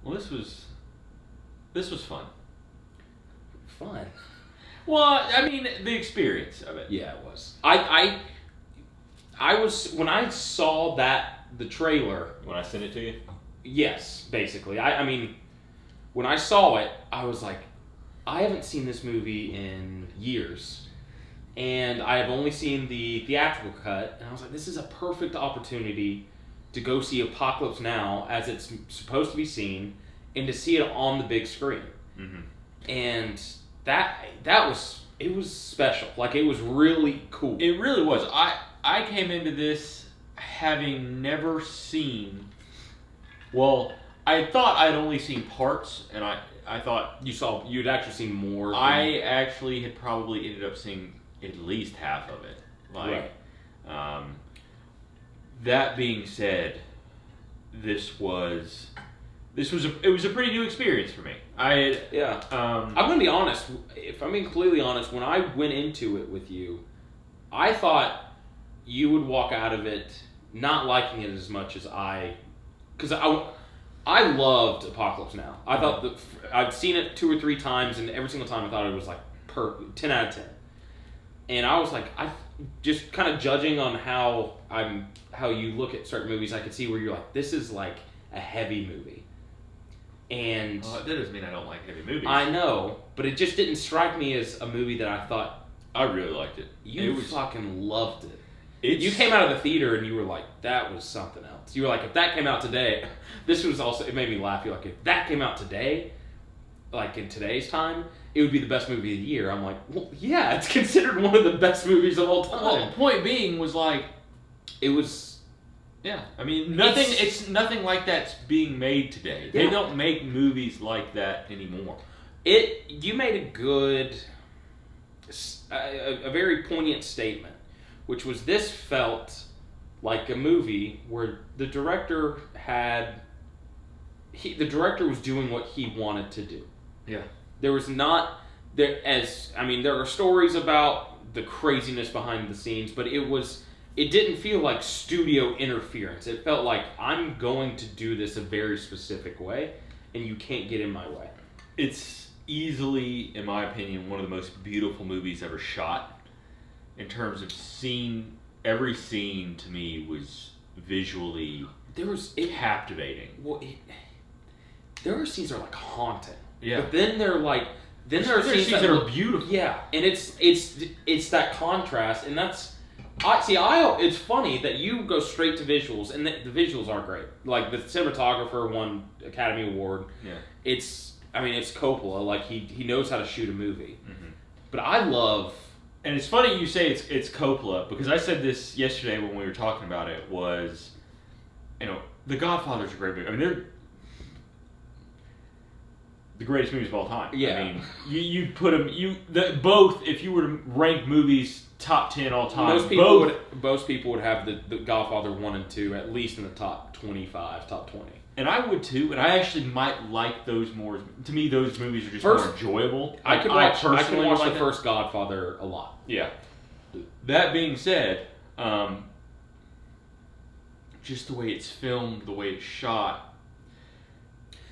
Well, this was fun. Fun. Well, I mean, the experience of it. Yeah, it was. I was when I saw the trailer. When I sent it to you. Yes, basically. I mean, when I saw it, I was like, I haven't seen this movie in years, and I have only seen the theatrical cut, and I was like, this is a perfect opportunity to go see Apocalypse Now as it's supposed to be seen, and to see it on the big screen. Mm-hmm. And it was special. Like, it was really cool. It really was. I came into this having never seen. Well, I thought I'd only seen parts, and I thought You'd actually seen more. I actually had probably ended up seeing at least half of it. Like, right. That being said, it was a pretty new experience for me. I'm gonna be honest. If I'm being completely honest, when I went into it with you, I thought you would walk out of it not liking it as much as because I loved Apocalypse Now. I thought I'd seen it 2 or 3 times, and every single time I thought it was like 10 out of 10. And I was like, I just kind of judging on how you look at certain movies, I could see where you're like, this is like a heavy movie. And that doesn't mean I don't like heavy movies. I know, but it just didn't strike me as a movie that I thought I really liked it. You fucking loved it. You came out of the theater and you were like, that was something else. You were like, if that came out today, it made me laugh. You're like, if that came out today, like in today's time, it would be the best movie of the year. I'm like, well, yeah, it's considered one of the best movies of all time. Well, the point being was like, it was, yeah. I mean, it's nothing like that's being made today. Yeah. They don't make movies like that anymore. You made a very poignant statement, which was this felt like a movie where the director was doing what he wanted to do. Yeah. There are stories about the craziness behind the scenes, but it didn't feel like studio interference. It felt like, I'm going to do this a very specific way, and you can't get in my way. It's easily, in my opinion, one of the most beautiful movies ever shot. In terms of scene, every scene to me was visually captivating. Well, there are scenes that are like haunting. Yeah. But then there are scenes that are beautiful. Yeah, and it's that contrast, and that's it's funny that you go straight to visuals, and the visuals are great. Like, the cinematographer won Academy Award. Yeah. It's Coppola. Like, he knows how to shoot a movie. Mm-hmm. But I love. And it's funny you say it's Coppola, because I said this yesterday when we were talking about it, was, The Godfather's a great movie. I mean, they're the greatest movies of all time. Yeah. I mean, you put them, both, if you were to rank movies top 10 all time, most people would have the Godfather 1 and 2 at least in the top 25, top 20. And I would too, and I actually might like those more. To me, those movies are just more enjoyable. I can watch the first Godfather a lot. Yeah. That being said, just the way it's filmed, the way it's shot,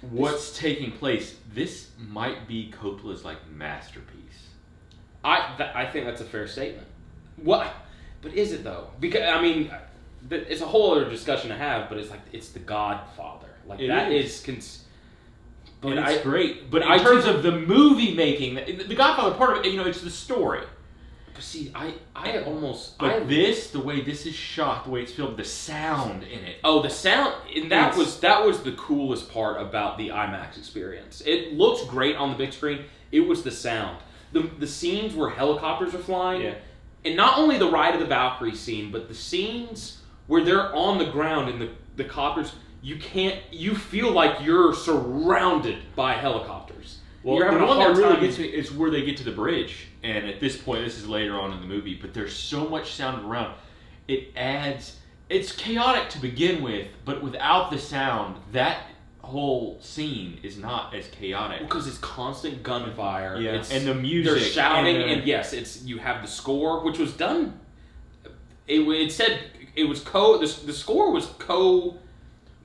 what's taking place, this might be Coppola's masterpiece. I think that's a fair statement. What? But is it though? Because it's a whole other discussion to have. But it's the Godfather. Like, it that is. But it's great. But in terms of the movie making, the Godfather part of it, it's the story. But see, the way this is shot, the way it's filmed, the sound in it. Oh, the sound, and that was the coolest part about the IMAX experience. It looks great on the big screen. It was the sound. The scenes where helicopters are flying, yeah. And not only the Ride of the Valkyrie scene, but the scenes where they're on the ground and the copters. You feel like you're surrounded by helicopters. Well, you're having the a one hard that really time. gets me is where they get to the bridge. And at this point, this is later on in the movie, but there's so much sound around. It's chaotic to begin with, but without the sound, that whole scene is not as chaotic. Because it's constant gunfire. Yeah. And the music. They're shouting, and yes, you have the score, which was done. It said it was the score was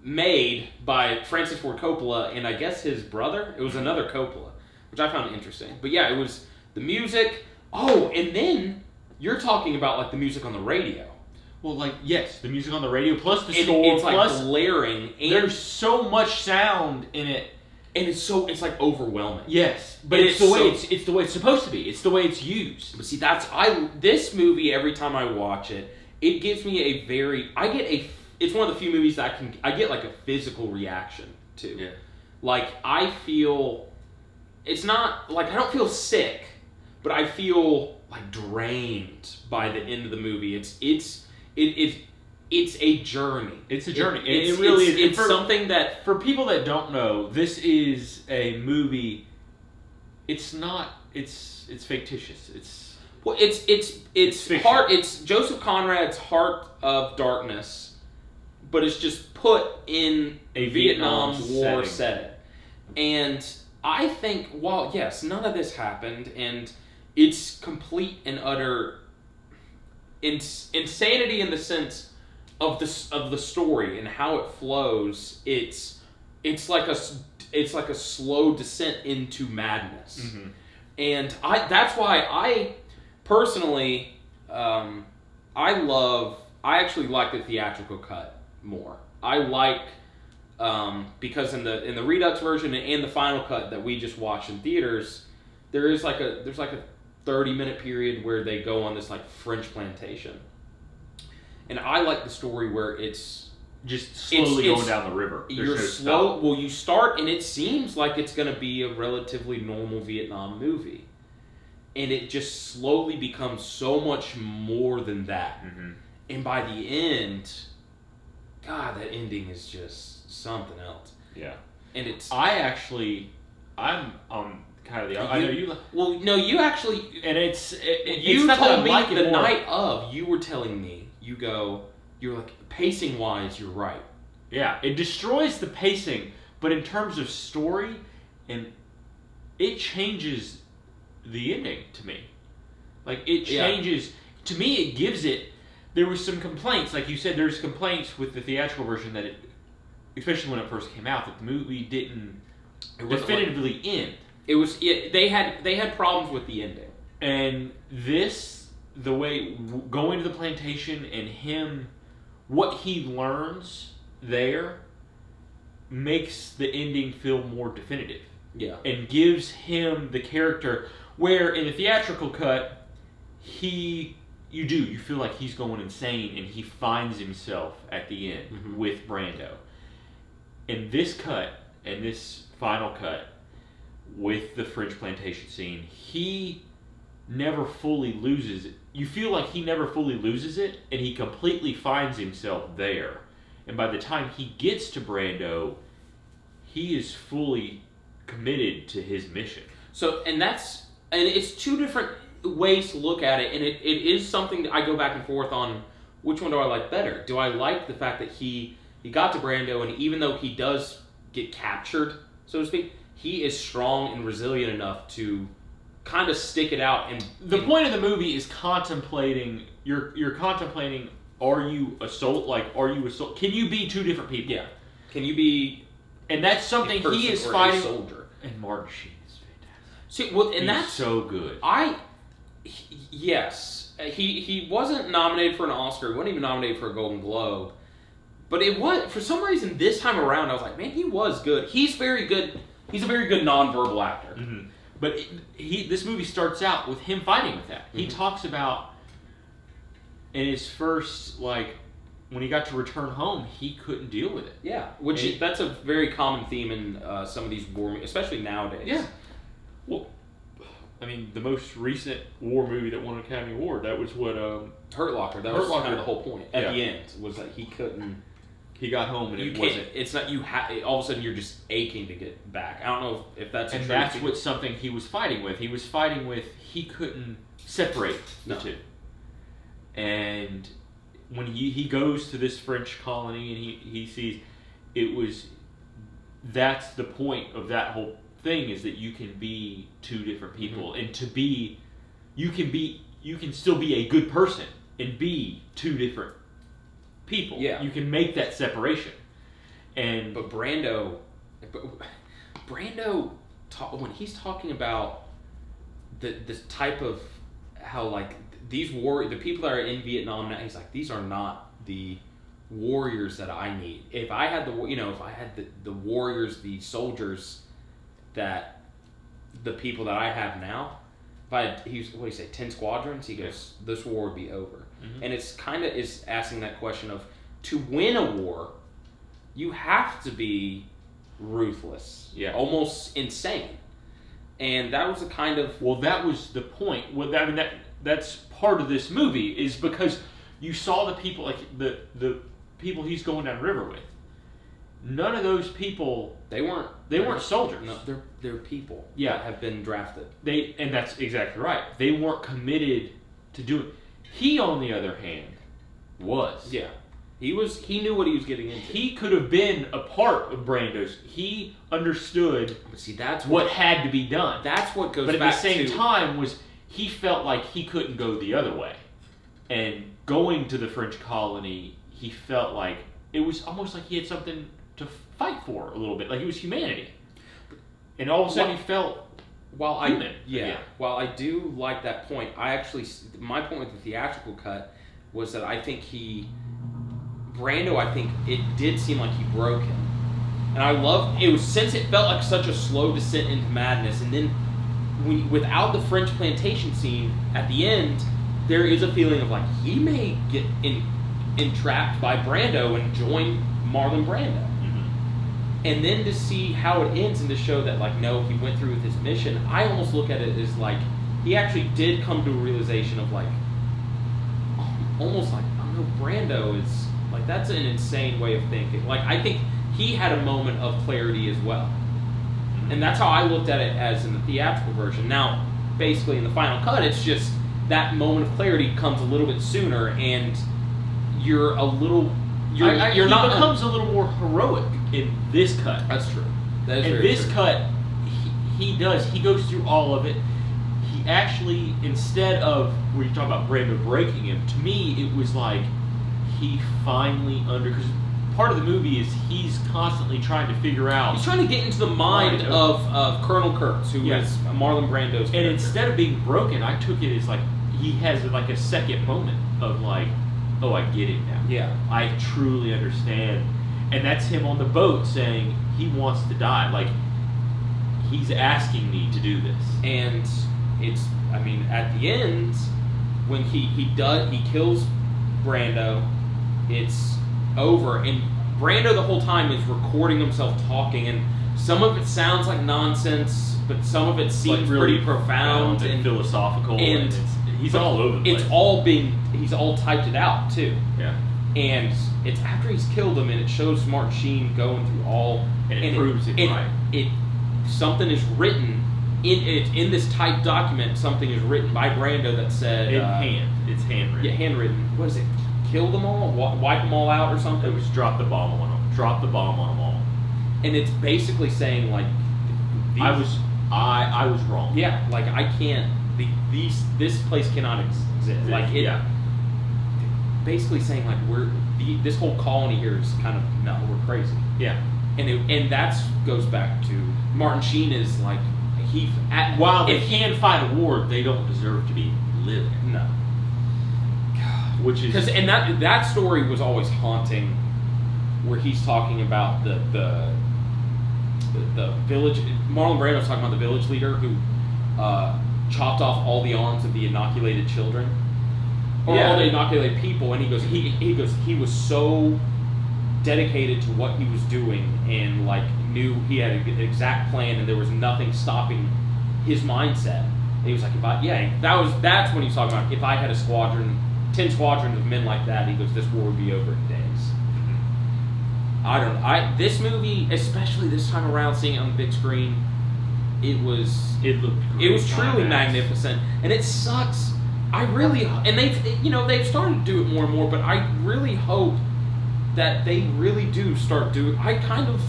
made by Francis Ford Coppola and I guess his brother. It was another Coppola, which I found interesting. But yeah, it was the music. Oh, and then you're talking about like the music on the radio. Well, like, yes, the music on the radio plus the And score it's like plus blaring. And there's so much sound in it. And it's like overwhelming. Yes, but And it's the way it's the way it's supposed to be. It's the way it's used. But see, this movie, every time I watch it, it gives me it's one of the few movies that I get like a physical reaction to. Yeah. Like I feel, it's not like I don't feel sick, but I feel like drained by the end of the movie. It's a journey. It's a journey. It really is. It's something that For people that don't know, this is a movie. It's not. It's fictitious. It's fiction. heart. It's Joseph Conrad's Heart of Darkness, but it's just put in A Vietnam Vietnam War setting. setting. And I think, while yes, none of this happened, and it's complete and utter insanity in the sense of the story and how it flows. It's like a slow descent into madness. Mm-hmm. And that's why I personally, I actually like the theatrical cut more. I like, because in the Redux version and the final cut that we just watched in theaters, there's like a 30-minute period where they go on this like French plantation. And I like the story where it's just slowly going down the river. You're slow. Well, you start, and it seems like it's going to be a relatively normal Vietnam movie, and it just slowly becomes so much more than that. Mm-hmm. And by the end, God, that ending is just something else. Yeah, and it's. I'm kind of the. I know you. Well, no, you actually. And you You told me the night of. You were telling me. You're like, pacing wise, you're right. Yeah, it destroys the pacing, but in terms of story, and it changes the ending to me. Like, it changes, to me, it gives it, there was some complaints, like you said, there's complaints with the theatrical version that especially when it first came out, that the movie didn't definitively end. It was, they had problems with the ending. And this, the way going to the plantation and him, what he learns there makes the ending feel more definitive. Yeah. And gives him the character where in the theatrical cut, you feel like he's going insane and he finds himself at the end with Brando. In this cut, and this final cut, with the French plantation scene, he never fully loses it. You feel like he never fully loses it, and he completely finds himself there. And by the time he gets to Brando, he is fully committed to his mission. So, and it's two different ways to look at it, and it is something that I go back and forth on. Which one do I like better? Do I like the fact that he got to Brando, and even though he does get captured, so to speak, he is strong and resilient enough to kind of stick it out. And the point of the movie is contemplating. You're contemplating. Are you assault? Can you be two different people? Yeah. Can you be? And that's something he is fighting. Soldier. And Martin Sheen is fantastic. See, well, and He's that's so good. Yes, he wasn't nominated for an Oscar. He wasn't even nominated for a Golden Globe. But it was, for some reason, this time around, I was like, man, he was good. He's very good. He's a very good nonverbal actor. Mm-hmm. But this movie starts out with him fighting with that. Mm-hmm. He talks about in his first, when he got to return home, he couldn't deal with it. Yeah, that's a very common theme in some of these war movies, especially nowadays. Yeah. Well, I mean, the most recent war movie that won an Academy Award, that was what... Hurt Locker. That was kind of the whole point. At the end, was that he couldn't... He got home and it wasn't... It's not... all of a sudden, you're just aching to get back. I don't know if that's... And that's what something he was fighting with. He was fighting with... He couldn't separate the two. And when he goes to this French colony and he sees... It was... That's the point of that whole thing, is that you can be two different people. Mm-hmm. And to be... You can still be a good person and be two different people. Yeah. You can make that separation. And But Brando, when he's talking about this type of how like the people that are in Vietnam now, he's like, these are not the warriors that I need. If I had the warriors, the soldiers that the people that I have now, if I had, what do you say, 10 squadrons, he goes, this war would be over. Mm-hmm. And it's kind of is asking that question of, to win a war, you have to be ruthless, almost insane. And that was a kind of... Well, that was the point. Well, I mean, that's part of this movie, is because you saw the people, like the people he's going down the river with. None of those people... They weren't soldiers. No, they're people that have been drafted. And that's exactly right. They weren't committed to do it. He, on the other hand, was. Yeah. He knew what he was getting into. He could have been a part of Brando's. He understood that's what had to be done. That's what goes back to... But at the same to... time, he felt like he couldn't go the other way. And going to the French colony, he felt like it was almost like he had something to fight for a little bit. Like it was humanity. And all of a sudden he felt human. While I do like that point, my point with the theatrical cut was that I think Brando, I think it did seem like he broke him. And I love it, since it felt like such a slow descent into madness, and then without the French plantation scene at the end, there is a feeling of like he may get entrapped by Brando and join Marlon Brando. Mm-hmm. And then to see how it ends and to show that like no, he went through with his mission, I almost look at it as like he actually did come to a realization of like almost like, oh no, Brando is like, that's an insane way of thinking. Like, I think he had a moment of clarity as well. And that's how I looked at it as in the theatrical version. Now, basically in the final cut, it's just that moment of clarity comes a little bit sooner, and you're a little... He becomes a little more heroic in this cut. That's true. That is in very this true. cut, he goes through all of it. He actually, instead of where you talk about Brando breaking him, to me it was like he finally because part of the movie is he's constantly trying to figure out. He's trying to get into the mind of Colonel Kurtz, who is Marlon Brando's character. And instead of being broken, I took it as like he has like a second moment of like, oh, I get it now. Yeah, I truly understand. And that's him on the boat saying he wants to die. Like, he's asking me to do this. And it's, I mean, at the end, when he kills Brando, it's over. And Brando the whole time is recording himself talking, and some of it sounds like nonsense, but some of it seems like really pretty profound and philosophical. And he's all over the place. He's all typed it out too. Yeah. And it's after he's killed him, and it shows Martin Sheen going through all, and it proves it right. Something is written in this typed document. Something is written by Brando that said in hand. It's handwritten. Yeah, handwritten. What is it? Kill them all, wipe them all out, or something. It was drop the bomb on them. Drop the bomb on them all. And it's basically saying like, I was wrong. Yeah, like I can't. This place cannot exist. Like it. Yeah. Basically saying like this whole colony here is kind of no, we're crazy. Yeah. And that goes back to Martin Sheen is like while they can fight a war, they don't deserve to be living. No. Which is because and that story was always haunting, where he's talking about the village. Marlon Brando was talking about the village leader who chopped off all the arms of the inoculated children, or all the inoculated people, and he goes he was so dedicated to what he was doing and like knew he had an exact plan, and there was nothing stopping his mindset. And he was like, that's when he was talking about, if I had a squadron, 10 squadrons of men like that, he goes, this war would be over in days. I don't know. This movie, especially this time around, seeing it on the big screen, it was truly magnificent, and it sucks. And they've started to do it more and more, but I really hope that they really do start doing. I kind of,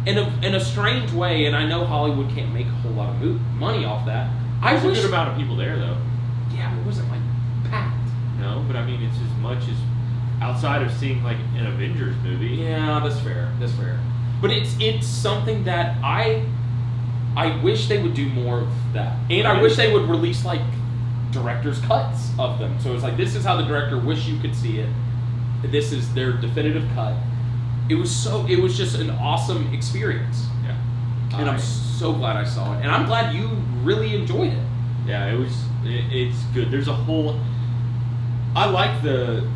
in a strange way, and I know Hollywood can't make a whole lot of money off that. There's a good amount of people there, though. Yeah, it wasn't like packed. No, but I mean, it's as much as outside of seeing like an Avengers movie. Yeah, that's fair. That's fair. But it's something that I wish they would do more of that, and I wish they would release like director's cuts of them. So it's like, this is how the director wish you could see it. This is their definitive cut. It was just an awesome experience. Yeah. And I'm so glad I saw it, and I'm glad you really enjoyed it. Yeah, it's good. There's a whole. I like the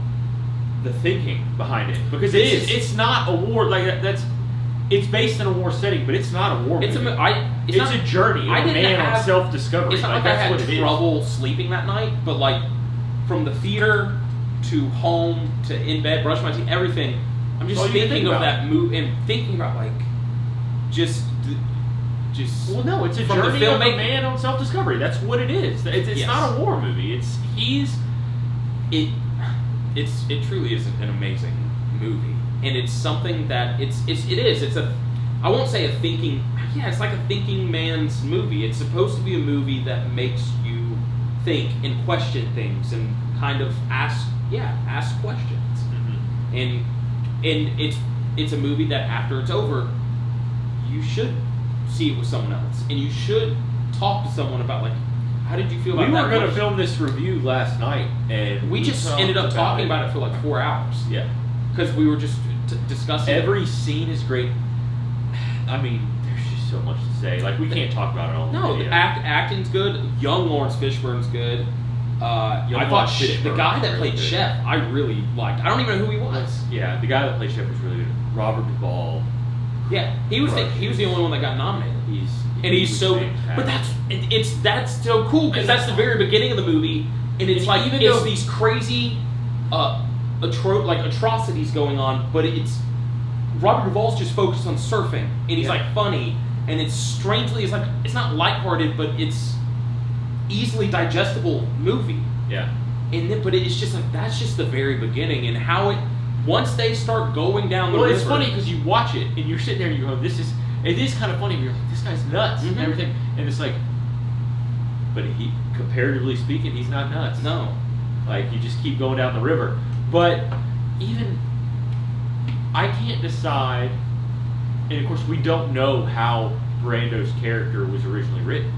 thinking behind it because it's not a war it's based in a war setting, but it's not a war movie. It's a journey of a man on self-discovery. It's not like I had trouble sleeping that night, but like from the theater to home to in bed, brush my teeth, everything. I'm just thinking of that movie and thinking about like just. Well, no, it's a journey of a man on self-discovery. That's what it is. It's not a war movie. It truly is an amazing movie, and it's something that it's a, I won't say a thinking, it's like a thinking man's movie. It's supposed to be a movie that makes you think and question things and kind of ask questions. Mm-hmm. And it's a movie that after it's over, you should see it with someone else, and you should talk to someone about like, how did you feel about that? We were going to film this review last night, and we just ended up talking about it for like 4 hours. Yeah, because we were just discussing. Every scene is great. I mean, there's just so much to say. Like, we can't talk about it all. No, the acting's good. Young Lawrence Fishburne's good. I thought the guy that played Chef, I really liked. I don't even know who he was. Yeah, the guy that played Chef was really good. Robert Duvall. Yeah, he was the only one that got nominated. He's so, but that's so cool because that's the very beginning of the movie, and it's like it's these crazy, atrocities going on, but it's Robert Duvall's just focused on surfing, and he's like funny, and it's not lighthearted, but it's easily digestible movie. Yeah, but it's just like that's just the very beginning, and how it. Once they start going down the river... Well, it's funny because you watch it, and you're sitting there and you go, it is kind of funny, but you're like, this guy's nuts, and everything. And it's like, but comparatively speaking, he's not nuts. No. Like, you just keep going down the river. But even, I can't decide, and of course we don't know how Brando's character was originally written.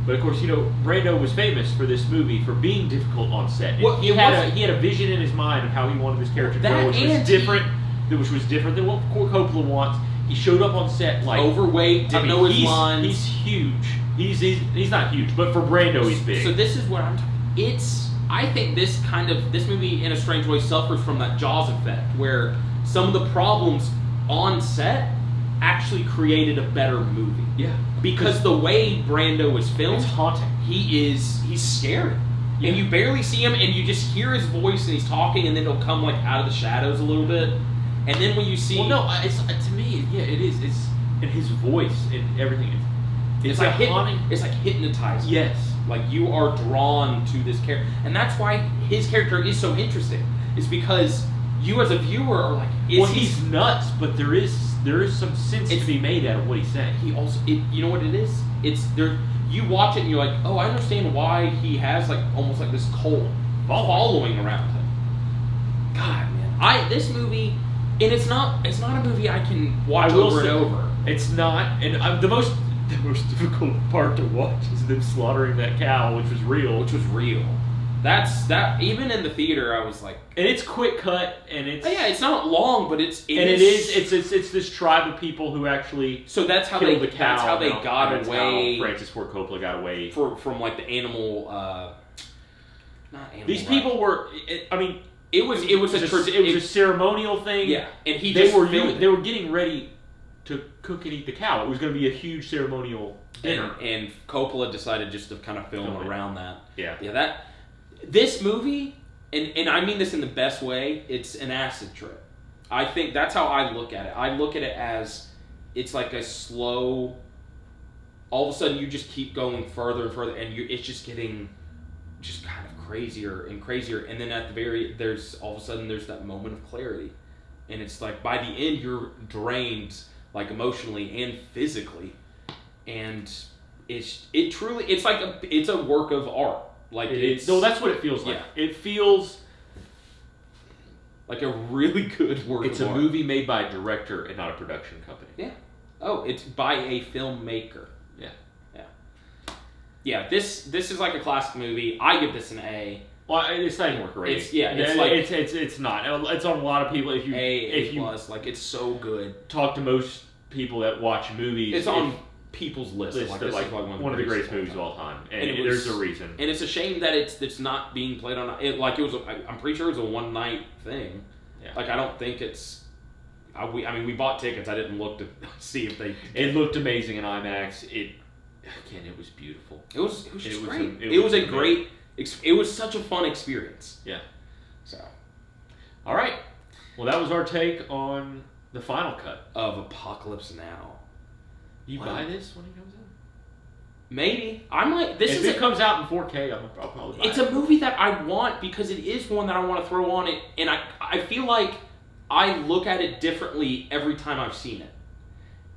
But of course, Brando was famous for this movie for being difficult on set. Well, he had a vision in his mind of how he wanted this character to go, which was different than what Coppola wants. He showed up on set like overweight, didn't know his lines. He's huge. He's not huge, but for Brando, he's big. So this is what I'm talking. I think this movie in a strange way suffers from that Jaws effect, where some of the problems on set actually created a better movie. Yeah. Because the way Brando is filmed, it's haunting. He's scary. Yeah. And you barely see him, and you just hear his voice, and he's talking, and then he'll come like out of the shadows a little bit. And then when you see... Well, no, to me, yeah, it is. It's in his voice and everything. It's like haunting. It's like hypnotizing. Yes. Like you are drawn to this character. And that's why his character is so interesting. It's because you as a viewer are like... he's nuts, but there is some sense to be made out of what he's saying. He also, you know what it is? It's there. You watch it and you're like, oh, I understand why he has like almost like this cult following around him. God, man, this movie, and it's not a movie I can watch over and over. It's not, and the most difficult part to watch is them slaughtering that cow, which was real. That even in the theater, I was like, and it's quick cut, and it's not long, but it's this tribe of people who actually that's how killed the cow. That's how they got away. Francis Ford Coppola got away from like the animal. Not animal. These people were. I mean, it was a ceremonial thing. Yeah, and they were getting ready to cook and eat the cow. It was going to be a huge ceremonial dinner, and Coppola decided just to kind of film around that. Yeah. This movie, and I mean this in the best way, it's an acid trip. I think that's how I look at it. I look at it as it's like a slow, all of a sudden you just keep going further and further, and it's just getting just kind of crazier and crazier. And then at the there's all of a sudden there's that moment of clarity. And it's like by the end you're drained like emotionally and physically. And it's a work of art. Like that's what it feels like. Yeah. It feels Like a really good work It's of a art. movie made by a director and not a production company. Yeah. Oh, it's by a filmmaker. Yeah. Yeah. Yeah, this is like a classic movie. I give this an A. Well, it's not even worth a rating. It's not. It's on a lot of people. If you plus, like it's so good. Talk to most people that watch movies, it's on people's list. Like, this is like one of the greatest movies of all time, and there's a reason. And it's a shame that it's not being played on. I'm pretty sure it was a one night thing. Yeah. Like I don't think it's. We bought tickets. I didn't look to see if they. It looked amazing in IMAX. It was beautiful. It was just great. It was such a fun experience. Yeah. So. All right. Well, that was our take on the final cut of Apocalypse Now. You buy this when it comes out? Maybe. I might. If it comes out in 4K, I'll probably buy it. It's a movie that I want because it is one that I want to throw on it, and I feel like I look at it differently every time I've seen it.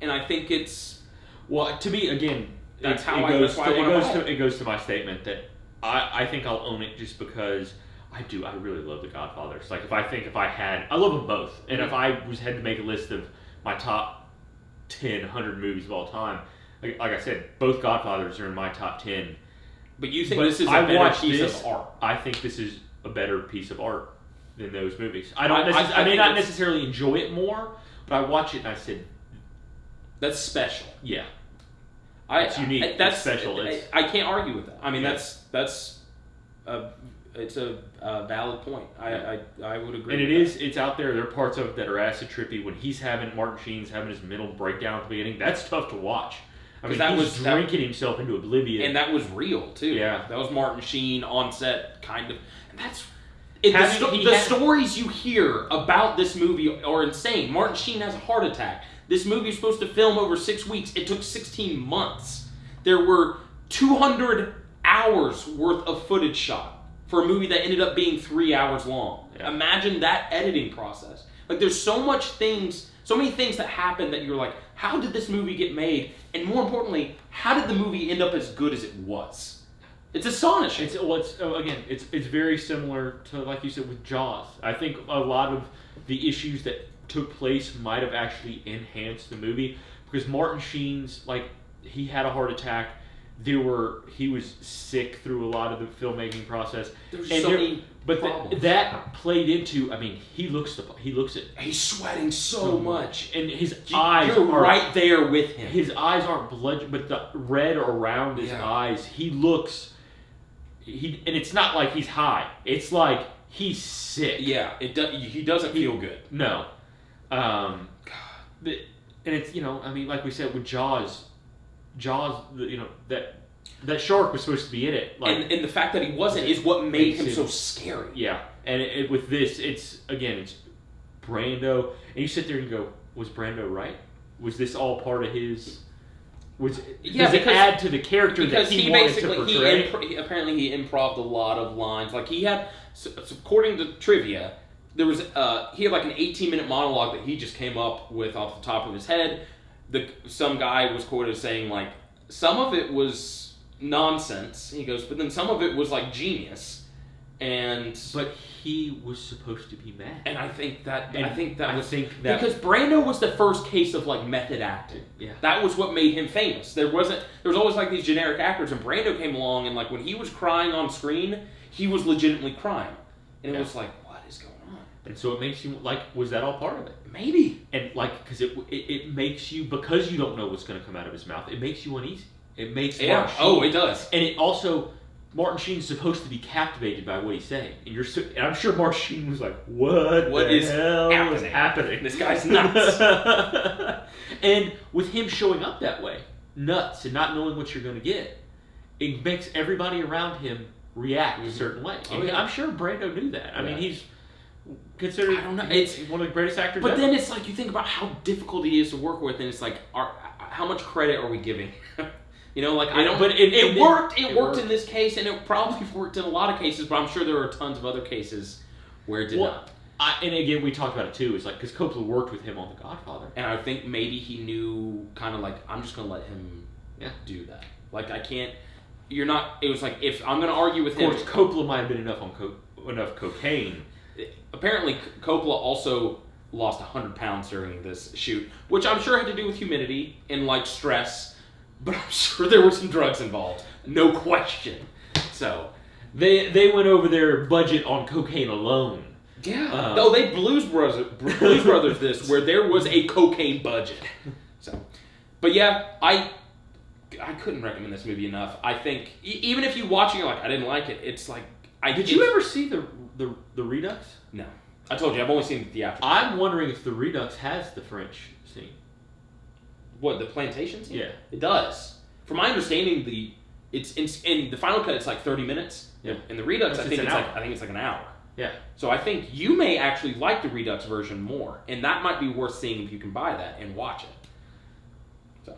And I think it's... Well, to me, again, it goes to my statement that I think I'll own it just because I really love The Godfather. It's like I love them both. And if I had to make a list of my top 10, 100 movies of all time, like I said, both Godfathers are in my top 10. But you think this is a better piece of art? I think this is a better piece of art than those movies. I may not necessarily enjoy it more, but I watch it and I said, that's special. Yeah. It's unique. That's special. I can't argue with that. I mean, it's a valid point. I would agree. And it's out there. There are parts of it that are acid trippy. When Martin Sheen's having his mental breakdown at the beginning, that's tough to watch. I mean, he's drinking himself into oblivion. And that was real, too. Yeah. That was Martin Sheen on set, kind of. And that's... The stories you hear about this movie are insane. Martin Sheen has a heart attack. This movie was supposed to film over 6 weeks. It took 16 months. There were 200 hours worth of footage shot for a movie that ended up being 3 hours long. Yeah. Imagine that editing process. Like, there's so many things that happen that you're like, how did this movie get made? And more importantly, how did the movie end up as good as it was? It's astonishing. It's very similar to, like you said, with Jaws. I think a lot of the issues that took place might have actually enhanced the movie because Martin Sheen's, he had a heart attack. He was sick through a lot of the filmmaking process. That played into. I mean, he looks at. He's sweating so much, and his eyes. You're right there with him. His eyes aren't blood, but the red around his eyes. He looks. And it's not like he's high. It's like he's sick. Yeah, he doesn't feel good. No. And it's like we said with Jaws, that shark was supposed to be in it, and the fact that he wasn't is what made him so scary. Yeah, and with this, it's Brando, and you sit there and go, was Brando right? Was this all part of his? Does it add to the character that he wanted to portray? Apparently he improv'd a lot of lines. Like he had, so according to trivia, there was he had like an 18-minute monologue that he just came up with off the top of his head. Some guy was quoted as saying like some of it was nonsense. He goes, but then some of it was like genius. But he was supposed to be mad, and I think that because Brando was the first case of like method acting. Yeah, that was what made him famous. There was always like these generic actors, and Brando came along, and like when he was crying on screen, he was legitimately crying, and it was like, what is going on? And so it makes you like, was that all part of it? Maybe, and like because it makes you, because you don't know what's going to come out of his mouth, it makes you uneasy. It makes Martin Sheen, it does, and it also. Martin Sheen's supposed to be captivated by what he's saying, and I'm sure Martin Sheen was like, "What the hell is happening? This guy's nuts." And with him showing up that way, nuts, and not knowing what you're going to get, it makes everybody around him react a certain way. And I'm sure Brando knew that. I mean, he's considered. I don't know. It's one of the greatest actors. But ever. then it's like you think about how difficult he is to work with, and it's like, how much credit are we giving? I don't. But it worked. It worked in this case, and it probably worked in a lot of cases. But I'm sure there are tons of other cases where it did not. And again, we talked about it too. It's like because Coppola worked with him on The Godfather, and I think maybe he knew kind of like I'm just gonna let him do that. Like I can't. You're not. It was like if I'm gonna argue with him. Of course, Coppola might have been enough cocaine apparently Coppola also lost 100 pounds during this shoot, which I'm sure had to do with humidity and like stress, but I'm sure there were some drugs involved, no question. So They went over their budget on cocaine alone. yeah, they Blues Brothers this where there was a cocaine budget. So, but yeah, I couldn't recommend this movie enough. I think even if you watch it, you're like, I didn't like it. It's like, Did you ever see the Redux? No, I told you I've only seen the theatrical. I'm wondering if the Redux has the French scene. What, the plantation scene? Yeah, It does. From my understanding, it's in the final cut. It's like 30 minutes. Yeah. In the Redux, It's I think an it's hour. like an hour. yeah. So I think you may actually like the Redux version more, and that might be worth seeing if you can buy that and watch it. So,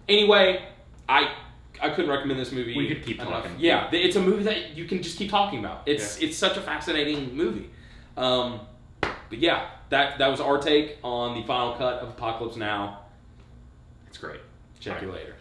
anyway, I couldn't recommend this movie. We could keep enough. talking. Yeah, it's a movie that you can just keep talking about. It's such a fascinating movie. But yeah, that was our take on the final cut of Apocalypse Now. It's great. Check you later.